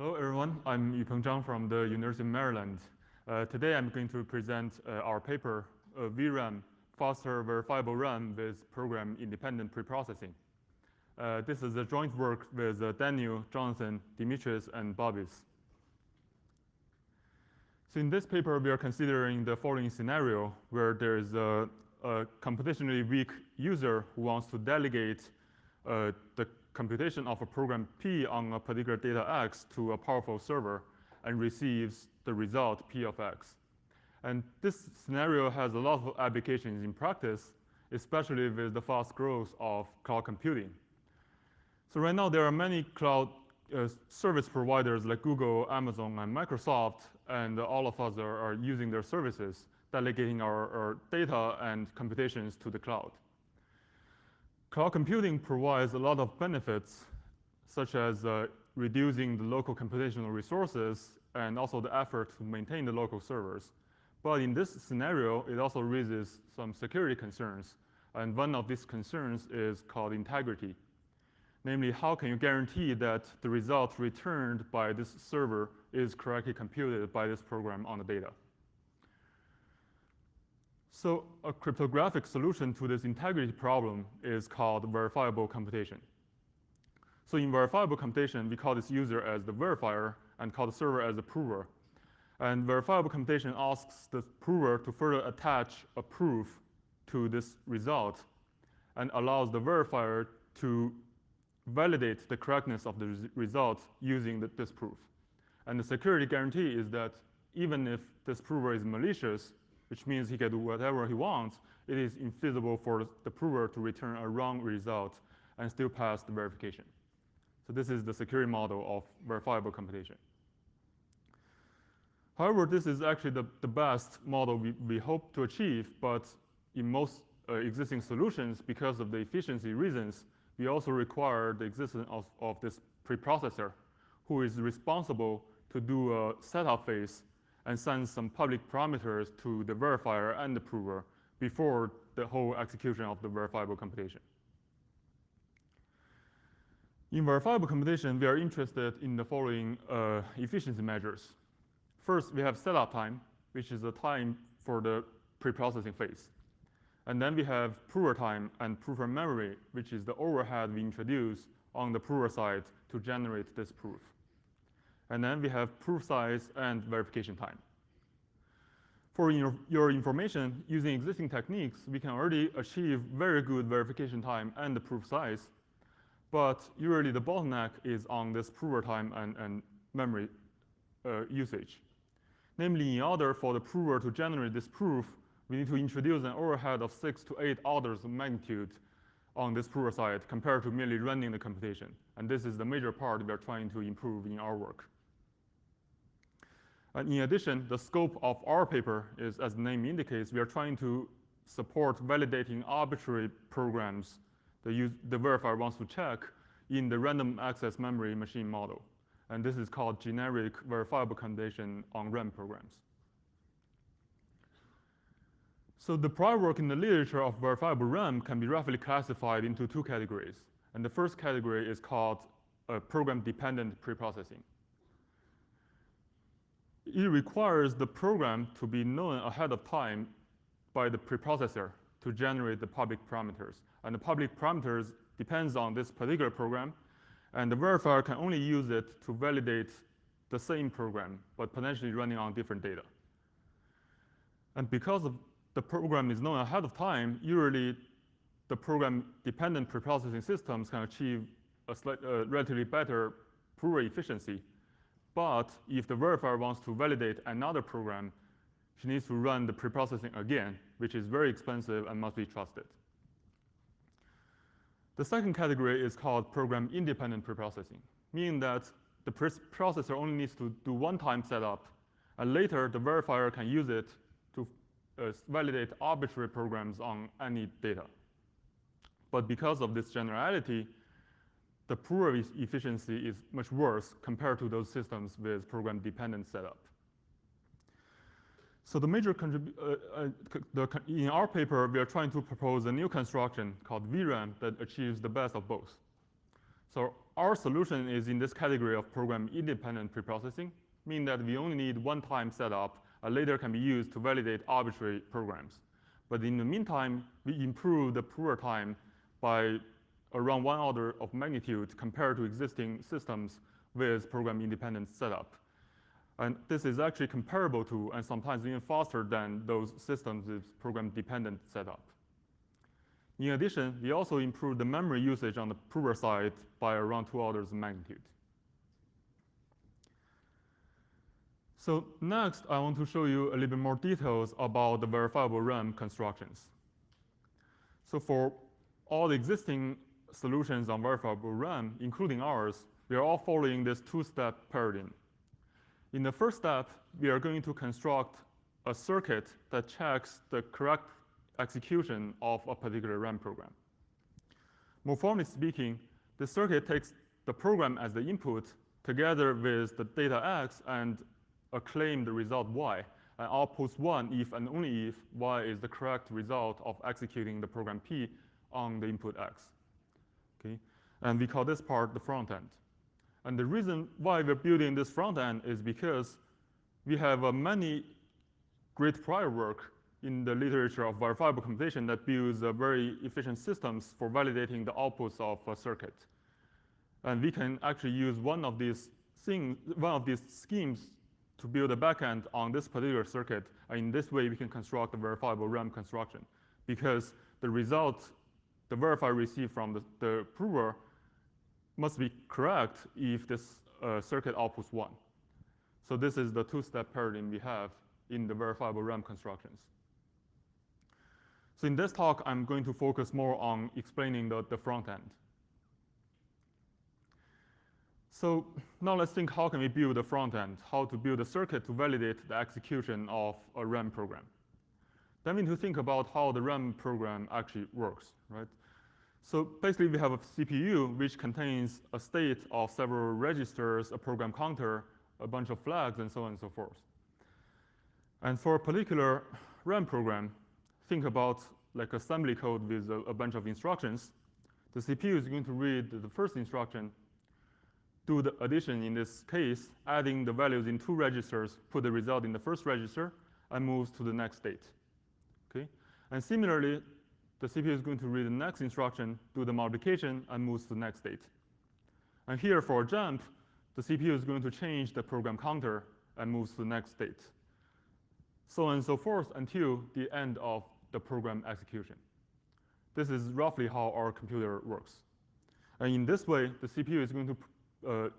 Hello, everyone. I'm Yupeng Zhang from the University of Maryland. Today, I'm going to present our paper, vRAM, Faster Verifiable RAM with Program-Independent Preprocessing. This is a joint work with Daniel, Jonathan, Dimitris, and Babis. So in this paper, we are considering the following scenario where there is a computationally weak user who wants to delegate the computation of a program P on a particular data X to a powerful server and receives the result P of X. And this scenario has a lot of applications in practice, especially with the fast growth of cloud computing. So right now, there are many cloud service providers like Google, Amazon, and Microsoft, and all of us are using their services, delegating our data and computations to the cloud. Cloud computing provides a lot of benefits, such as reducing the local computational resources and also the effort to maintain the local servers. But in this scenario, it also raises some security concerns. And one of these concerns is called integrity. Namely, how can you guarantee that the result returned by this server is correctly computed by this program on the data? So a cryptographic solution to this integrity problem is called verifiable computation. So in verifiable computation, we call this user as the verifier and call the server as the prover. And verifiable computation asks the prover to further attach a proof to this result and allows the verifier to validate the correctness of the result using this proof. And the security guarantee is that even if this prover is malicious, which means he can do whatever he wants, it is infeasible for the prover to return a wrong result and still pass the verification. So this is the security model of verifiable computation. However, this is actually the best model we hope to achieve, but in most existing solutions, because of the efficiency reasons, we also require the existence of this preprocessor who is responsible to do a setup phase and send some public parameters to the verifier and the prover before the whole execution of the verifiable computation. In verifiable computation, we are interested in the following efficiency measures. First, we have setup time, which is the time for the preprocessing phase. And then we have prover time and prover memory, which is the overhead we introduce on the prover side to generate this proof. And then we have proof size and verification time. For your information, using existing techniques, we can already achieve very good verification time and the proof size. But usually the bottleneck is on this prover time and memory usage. Namely, in order for the prover to generate this proof, we need to introduce an overhead of 6 to 8 orders of magnitude on this prover side compared to merely running the computation. And this is the major part we are trying to improve in our work. And in addition, the scope of our paper is, as the name indicates, we are trying to support validating arbitrary programs the verifier wants to check in the random access memory machine model. And this is called generic verifiable computation on RAM programs. So the prior work in the literature of verifiable RAM can be roughly classified into 2 categories. And the first category is called program-dependent preprocessing. It requires the program to be known ahead of time by the preprocessor to generate the public parameters. And the public parameters depends on this particular program, and the verifier can only use it to validate the same program, but potentially running on different data. And because of the program is known ahead of time, usually the program-dependent preprocessing systems can achieve a relatively better prover efficiency. But if the verifier wants to validate another program, she needs to run the preprocessing again, which is very expensive and must be trusted. The second category is called program-independent preprocessing, meaning that the processor only needs to do one-time setup, and later the verifier can use it to validate arbitrary programs on any data. But because of this generality, the prover efficiency is much worse compared to those systems with program-dependent setup. So the major in our paper, we are trying to propose a new construction called vRAM that achieves the best of both. So our solution is in this category of program-independent preprocessing, meaning that we only need one-time setup, and later can be used to validate arbitrary programs. But in the meantime, we improve the prover time by around 1 order of magnitude compared to existing systems with program-independent setup. And this is actually comparable to, and sometimes even faster than, those systems with program-dependent setup. In addition, we also improved the memory usage on the prover side by around 2 orders of magnitude. So next, I want to show you a little bit more details about the verifiable RAM constructions. So for all the existing solutions on verifiable RAM, including ours, we are all following this two-step paradigm. In the first step, we are going to construct a circuit that checks the correct execution of a particular RAM program. More formally speaking, the circuit takes the program as the input together with the data X and a claimed result Y, and outputs 1 if and only if Y is the correct result of executing the program P on the input X. Okay? And we call this part the front end. And the reason why we're building this front end is because we have many great prior work in the literature of verifiable computation that builds very efficient systems for validating the outputs of a circuit. And we can actually use one of these schemes to build a backend on this particular circuit. And in this way, we can construct a verifiable RAM construction, because the result the verifier received from the prover must be correct if this circuit outputs 1. So this is the two-step paradigm we have in the verifiable RAM constructions. So in this talk, I'm going to focus more on explaining the front end. So now let's think, how can we build a front end? How to build a circuit to validate the execution of a RAM program? Then we need to think about how the RAM program actually works, right? So basically, we have a CPU which contains a state of several registers, a program counter, a bunch of flags, and so on and so forth. And for a particular RAM program, think about like assembly code with a bunch of instructions. The CPU is going to read the first instruction, do the addition in this case, adding the values in 2 registers, put the result in the first register, and moves to the next state. Okay? And similarly, the CPU is going to read the next instruction, do the multiplication, and moves to the next state. And here for a jump, the CPU is going to change the program counter and moves to the next state. So on and so forth until the end of the program execution. This is roughly how our computer works. And in this way, the CPU is going to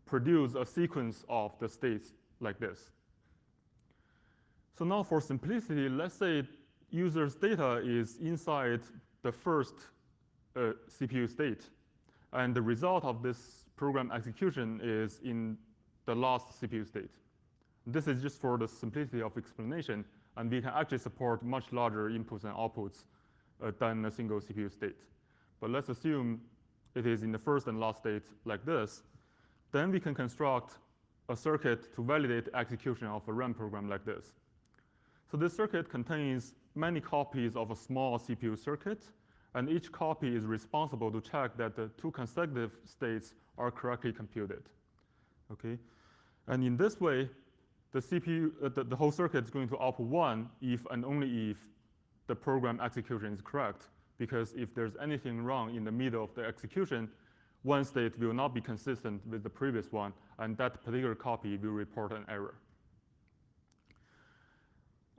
produce a sequence of the states like this. So now for simplicity, let's say user's data is inside the first CPU state, and the result of this program execution is in the last CPU state. This is just for the simplicity of explanation, and we can actually support much larger inputs and outputs than a single CPU state. But let's assume it is in the first and last state like this. Then we can construct a circuit to validate the execution of a RAM program like this. So this circuit contains many copies of a small CPU circuit, and each copy is responsible to check that the 2 consecutive states are correctly computed. Okay? And in this way, the CPU, the whole circuit is going to output 1 if and only if the program execution is correct. Because if there's anything wrong in the middle of the execution, one state will not be consistent with the previous one, and that particular copy will report an error.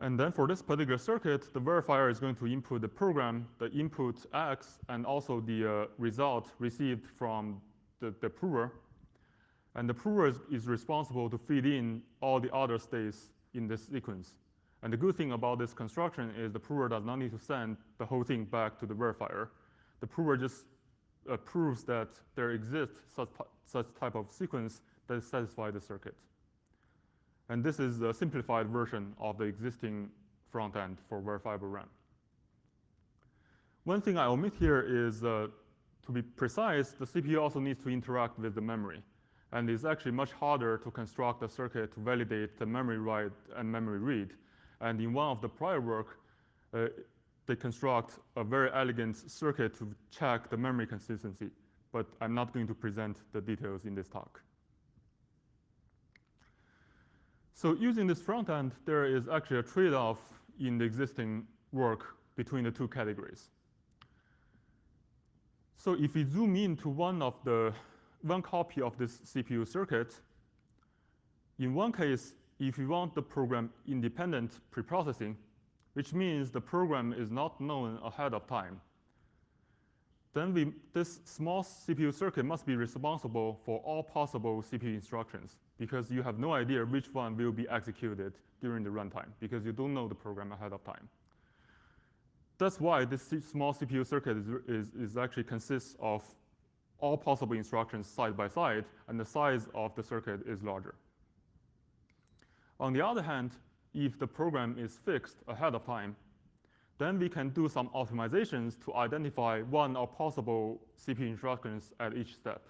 And then for this particular circuit, the verifier is going to input the program, the input X, and also the result received from the prover. And the prover is responsible to feed in all the other states in this sequence. And the good thing about this construction is the prover does not need to send the whole thing back to the verifier. The prover just proves that there exists such type of sequence that satisfies the circuit. And this is a simplified version of the existing front end for verifiable RAM. One thing I omit here is, to be precise, the CPU also needs to interact with the memory. And it's actually much harder to construct a circuit to validate the memory write and memory read. And in one of the prior work, they construct a very elegant circuit to check the memory consistency. but I'm not going to present the details in this talk. So using this front end, there is actually a trade-off in the existing work between the two categories. So if we zoom in to one copy of this CPU circuit, in one case, if we want the program independent preprocessing, which means the program is not known ahead of time, then this small CPU circuit must be responsible for all possible CPU instructions, because you have no idea which one will be executed during the runtime, because you don't know the program ahead of time. That's why this small CPU circuit is actually consists of all possible instructions side by side, and the size of the circuit is larger. On the other hand, if the program is fixed ahead of time, then we can do some optimizations to identify one or possible CPU instructions at each step.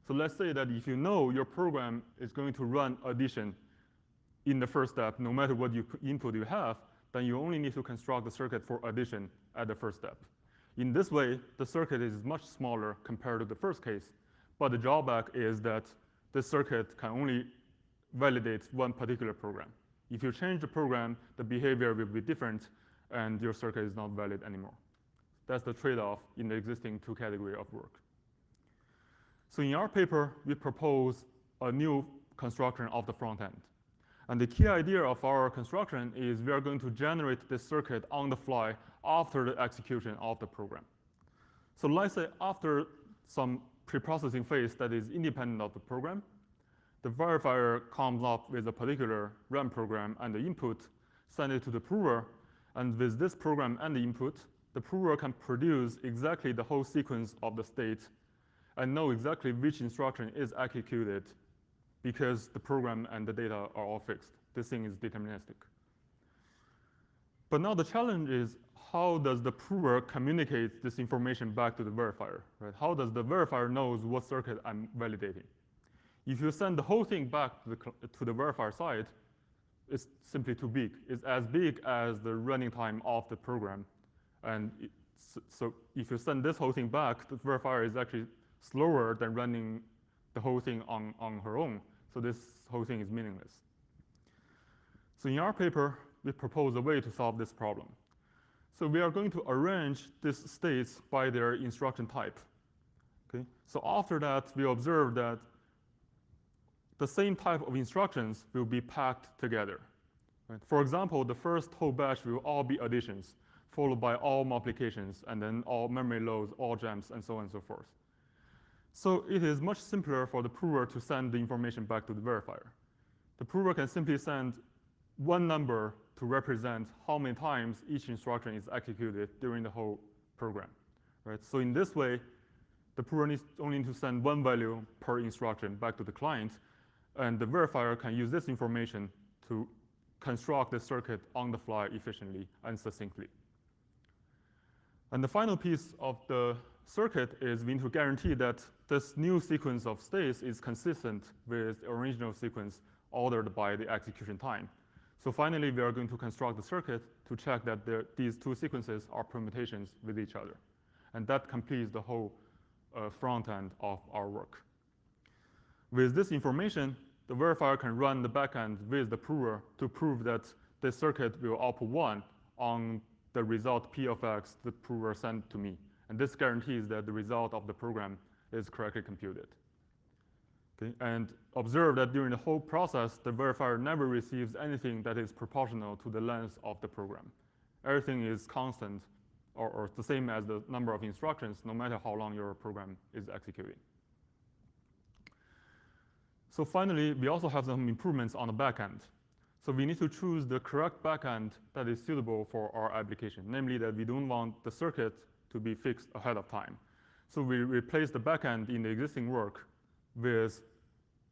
So let's say that if you know your program is going to run addition in the first step, no matter what input you have, then you only need to construct the circuit for addition at the first step. In this way, the circuit is much smaller compared to the first case, but the drawback is that the circuit can only validate one particular program. If you change the program, the behavior will be different, and your circuit is not valid anymore. That's the trade-off in the existing two categories of work. So in our paper, we propose a new construction of the front end. And the key idea of our construction is we are going to generate this circuit on the fly after the execution of the program. So let's say after some preprocessing phase that is independent of the program, the verifier comes up with a particular RAM program and the input, send it to the prover, and with this program and the input, the prover can produce exactly the whole sequence of the state and know exactly which instruction is executed because the program and the data are all fixed. This thing is deterministic. But now the challenge is, how does the prover communicate this information back to the verifier? Right? How does the verifier knows what circuit I'm validating? If you send the whole thing back to the verifier side, it's simply too big. It's as big as the running time of the program. And so if you send this whole thing back, the verifier is actually slower than running the whole thing on her own. So this whole thing is meaningless. So in our paper, we propose a way to solve this problem. So we are going to arrange these states by their instruction type. Okay? So after that, we observe that the same type of instructions will be packed together. Right? For example, the first whole batch will all be additions, followed by all multiplications, and then all memory loads, all jumps, and so on and so forth. So it is much simpler for the prover to send the information back to the verifier. The prover can simply send one number to represent how many times each instruction is executed during the whole program. Right? So in this way, the prover needs only to send one value per instruction back to the client, and the verifier can use this information to construct the circuit on the fly efficiently and succinctly. And the final piece of the circuit is we need to guarantee that this new sequence of states is consistent with the original sequence ordered by the execution time. So finally, we are going to construct the circuit to check that these two sequences are permutations with each other. And that completes the whole front end of our work. With this information, the verifier can run the backend with the prover to prove that this circuit will output 1 on the result p of x the prover sent to me. And this guarantees that the result of the program is correctly computed. Okay? And observe that during the whole process, the verifier never receives anything that is proportional to the length of the program. Everything is constant or the same as the number of instructions, no matter how long your program is executing. So finally, we also have some improvements on the backend. So we need to choose the correct backend that is suitable for our application, namely that we don't want the circuit to be fixed ahead of time. So we replace the backend in the existing work with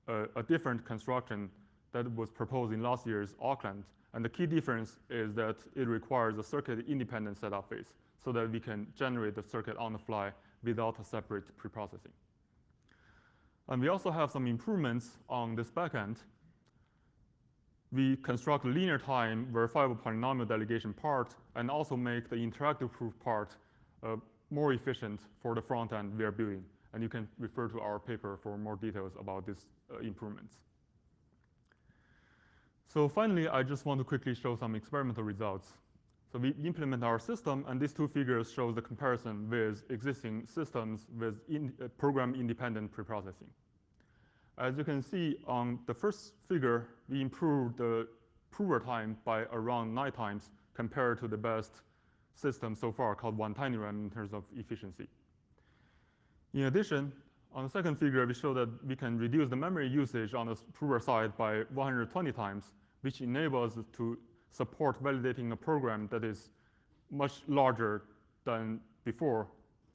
a different construction that was proposed in last year's Auckland. And the key difference is that it requires a circuit-independent setup phase so that we can generate the circuit on the fly without a separate preprocessing. And we also have some improvements on this backend. We construct a linear time verifiable polynomial delegation part and also make the interactive proof part more efficient for the front end we are building. And you can refer to our paper for more details about these improvements. So finally, I just want to quickly show some experimental results. So we implement our system, and these two figures show the comparison with existing systems with program-independent preprocessing. As you can see on the first figure, we improved the prover time by around 9 times compared to the best system so far called 1TinyRAM in terms of efficiency. In addition, on the second figure, we show that we can reduce the memory usage on the prover side by 120 times, which enables us to support validating a program that is much larger than before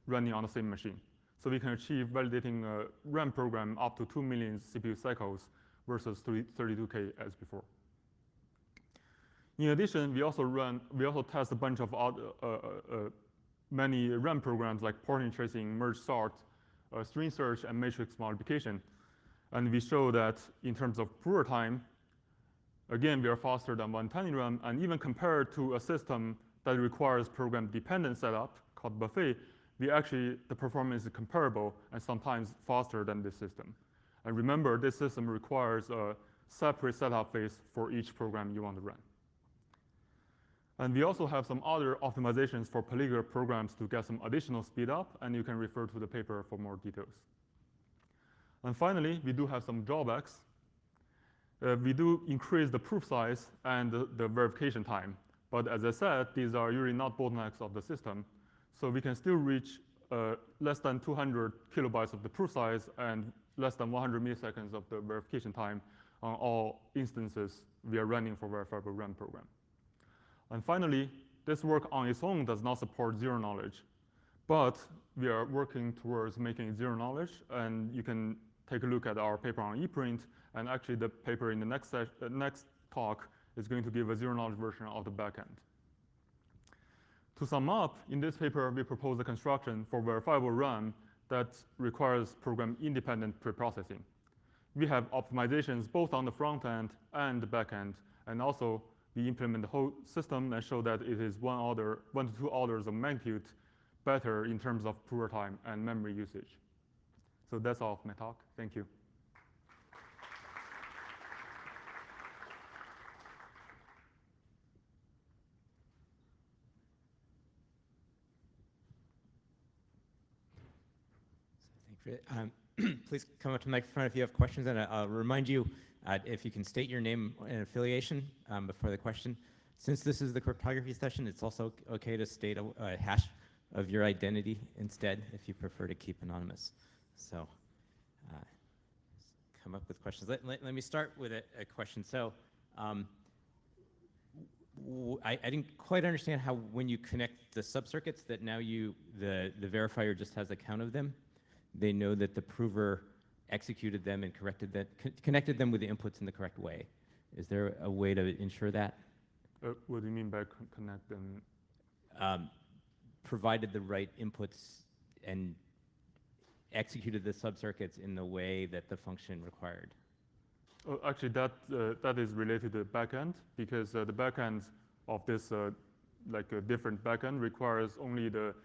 running on the same machine. So we can achieve validating a RAM program up to 2 million CPU cycles versus 32K as before. In addition, we also test a bunch of many RAM programs like porting tracing, merge sort, string search, and matrix multiplication. And we show that in terms of prover time, again, we are faster than 1TinyRAM, and even compared to a system that requires program-dependent setup called buffet, the performance is comparable and sometimes faster than this system. And remember, this system requires a separate setup phase for each program you want to run. And we also have some other optimizations for particular programs to get some additional speed up, and you can refer to the paper for more details. And finally, we do have some drawbacks. We do increase the proof size and the verification time. But as I said, these are usually not bottlenecks of the system. So we can still reach less than 200 kilobytes of the proof size and less than 100 milliseconds of the verification time on all instances we are running for Verifiable RAM program. And finally, this work on its own does not support zero knowledge. But we are working towards making it zero knowledge. And you can take a look at our paper on ePrint. And actually, the paper in the next talk is going to give a zero knowledge version of the backend. To sum up, in this paper, we propose a construction for Verifiable RAM that requires program-independent preprocessing. We have optimizations both on the front end and the back end. And also, we implement the whole system and show that it is 1 to 2 orders of magnitude better in terms of prover time and memory usage. So that's all of my talk. Thank you. Please come up to the microphone if you have questions, and I'll remind you if you can state your name and affiliation before the question. Since this is the cryptography session, it's also okay to state a hash of your identity instead if you prefer to keep anonymous. So come up with questions. Let me start with a question. So I didn't quite understand how when you connect the subcircuits that now the verifier just has a count of them. They know that the prover executed them and connected them with the inputs in the correct way. Is there a way to ensure that? What do you mean by connect them? Provided the right inputs and executed the subcircuits in the way that the function required. Actually, that is related to the backend, because the backend of this, like a different backend, requires only the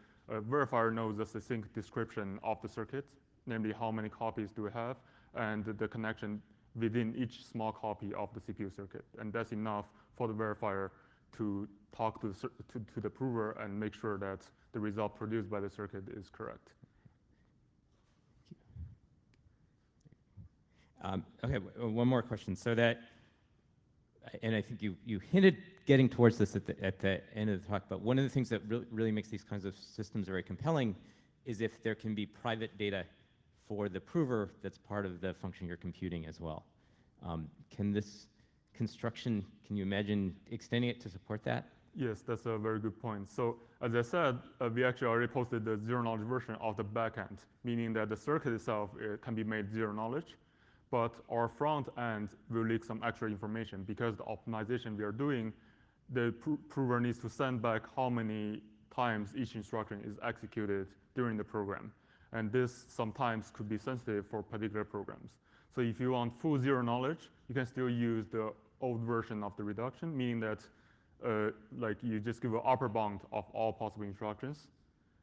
verifier knows the succinct description of the circuit, namely how many copies do we have, and the connection within each small copy of the CPU circuit. And that's enough for the verifier to talk to the prover and make sure that the result produced by the circuit is correct. Okay, one more question. So that, and I think you hinted getting towards this at the end of the talk, but one of the things that really makes these kinds of systems very compelling is if there can be private data for the prover that's part of the function you're computing as well. Can this construction, can you imagine extending it to support that? Yes, that's a very good point. So as I said, we actually already posted the zero knowledge version of the backend, meaning that the circuit itself can be made zero knowledge. But our front end will leak some extra information because the optimization we are doing, the prover needs to send back how many times each instruction is executed during the program. And this sometimes could be sensitive for particular programs. So if you want full zero knowledge, you can still use the old version of the reduction, meaning that like you just give an upper bound of all possible instructions.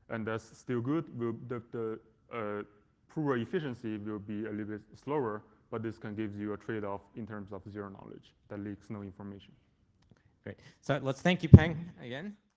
And that's still good. prover efficiency will be a little bit slower, but this can give you a trade-off in terms of zero knowledge that leaks no information. Great. So let's thank you, Peng, again.